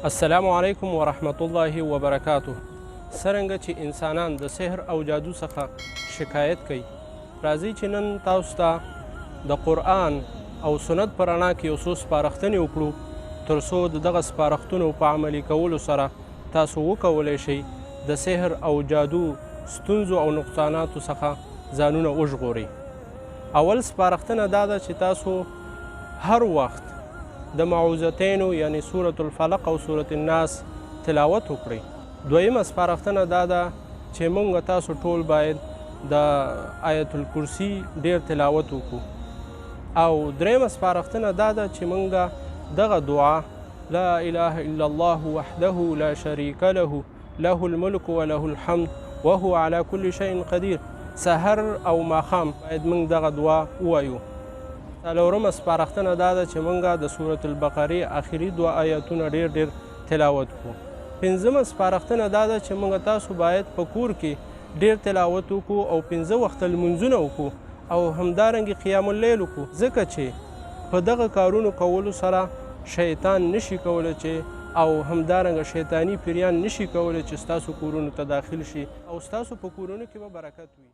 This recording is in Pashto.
السلام علیکم ورحمت الله وبرکاته. څرنګه چې انسانان د سحر او جادو څخه شکایت کوي، راځئ چې نن تاسو ته د قرآن او سنت په رڼا کې یو څو سپارښتنې وکړو، تر څو د دغه سپارښتنو په عملي کولو سره تاسو وکولی شئ د سحر او جادو ستونزو او نقصاناتو څخه ځانونه وژغورئ. اول سپارښتنه دا ده چې تاسو هر وخت د معوذتینو یعنی سورة الفلق او سورة الناس تلاوت وکړئ. دویمه سپارښتنه دا ده چې موږ تاسو ټول باید د آیت الکرسي ډیر تلاوت وکړو. او دریمه سپارښتنه دا ده چې موږ دغه دعا لا اله الا الله وحده لا شریک له له الملک وله الحمد وهو على كل شيء قدیر سحر او ماښام باید موږ دغه دعا ووایو. څلورمه سپارښتنه دا ده چې موږ د سورة البقرې آخري دوه آیاتونه ډیر تلاوت کړو. پنځمه سپارښتنه دا ده چې موږ تاسو باید په کور کې ډیر تلاوت وکړو او 5 وخته لمونځونه وکړو او همدارنګې قیام اللیل وکړو، ځکه چې په دغه کارونو کولو سره شیطان نشي کولی چې او همدارنګه شیطاني پیریان نشي کولی چې ستاسو کورونو ته داخل شي او ستاسو په کورونو کې به برکت وي.